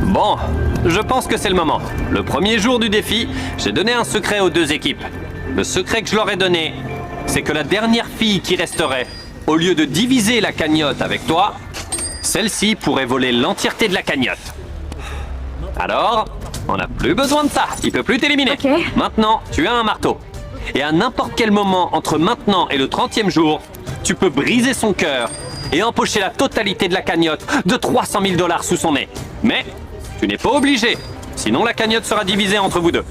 Bon, je pense que c'est le moment. Le premier jour du défi, j'ai donné un secret aux deux équipes. Le secret que je leur ai donné, c'est que la dernière fille qui resterait, au lieu de diviser la cagnotte avec toi, celle-ci pourrait voler l'entièreté de la cagnotte. Alors, on n'a plus besoin de ça. Il peut plus t'éliminer. Ok. Maintenant, tu as un marteau. Et à n'importe quel moment entre maintenant et le 30e jour, tu peux briser son cœur et empocher la totalité de la cagnotte de 300 000 $ sous son nez. Mais tu n'es pas obligé. Sinon, la cagnotte sera divisée entre vous deux.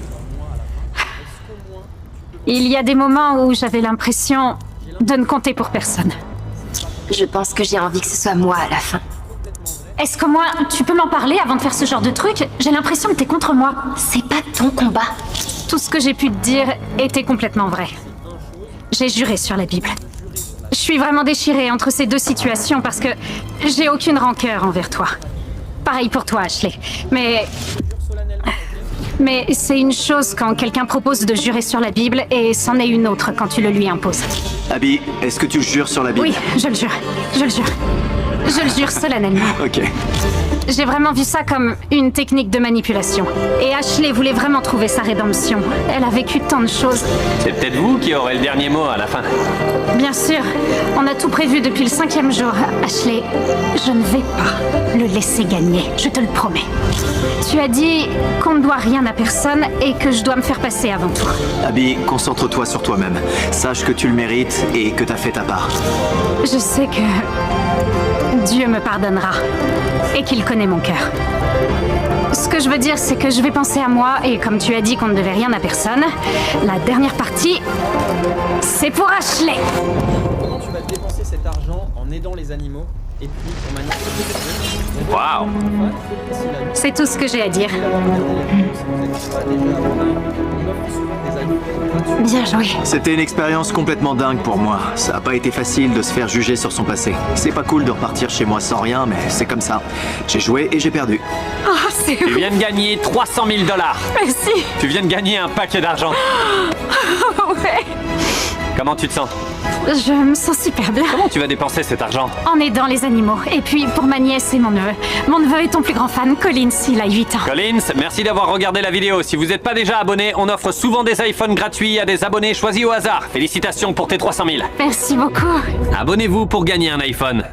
Il y a des moments où j'avais l'impression de ne compter pour personne. Je pense que j'ai envie que ce soit moi à la fin. Est-ce que moi, tu peux m'en parler avant de faire ce genre de truc? J'ai l'impression que t'es contre moi. C'est pas ton combat. Tout ce que j'ai pu te dire était complètement vrai. J'ai juré sur la Bible. Je suis vraiment déchirée entre ces deux situations parce que j'ai aucune rancœur envers toi. Pareil pour toi, Ashley. Mais c'est une chose quand quelqu'un propose de jurer sur la Bible et c'en est une autre quand tu le lui imposes. Abby, est-ce que tu jures sur la Bible? Oui, je le jure. Je le jure. Je le jure solennellement. Ok. J'ai vraiment vu ça comme une technique de manipulation. Et Ashley voulait vraiment trouver sa rédemption. Elle a vécu tant de choses. C'est peut-être vous qui aurez le dernier mot à la fin. Bien sûr, on a tout prévu depuis le 5e jour. Ashley, je ne vais pas le laisser gagner, je te le promets. Tu as dit qu'on ne doit rien à personne et que je dois me faire passer avant tout. Abby, concentre-toi sur toi-même. Sache que tu le mérites et que t'as fait ta part. Je sais que Dieu me pardonnera et qu'il connaît mon cœur. Ce que je veux dire, c'est que je vais penser à moi et comme tu as dit qu'on ne devait rien à personne, la dernière partie, c'est pour Ashley. Comment tu vas dépenser cet argent en aidant les animaux et puis en manipuler? Waouh! C'est tout ce que j'ai à dire. Bien joué. C'était une expérience complètement dingue pour moi. Ça a pas été facile de se faire juger sur son passé. C'est pas cool de repartir chez moi sans rien, mais c'est comme ça. J'ai joué et j'ai perdu. Oh, c'est Tu ouf. viens de gagner 300 000 $. Merci. Tu viens de gagner un paquet d'argent. Ouais. Comment tu te sens? Je me sens super bien. Comment tu vas dépenser cet argent? En aidant les animaux. Et puis pour ma nièce et mon neveu. Mon neveu est ton plus grand fan, Collins, il a 8 ans. Collins, merci d'avoir regardé la vidéo. Si vous n'êtes pas déjà abonné, on offre souvent des iPhones gratuits à des abonnés choisis au hasard. Félicitations pour tes 300 000. Merci beaucoup. Abonnez-vous pour gagner un iPhone.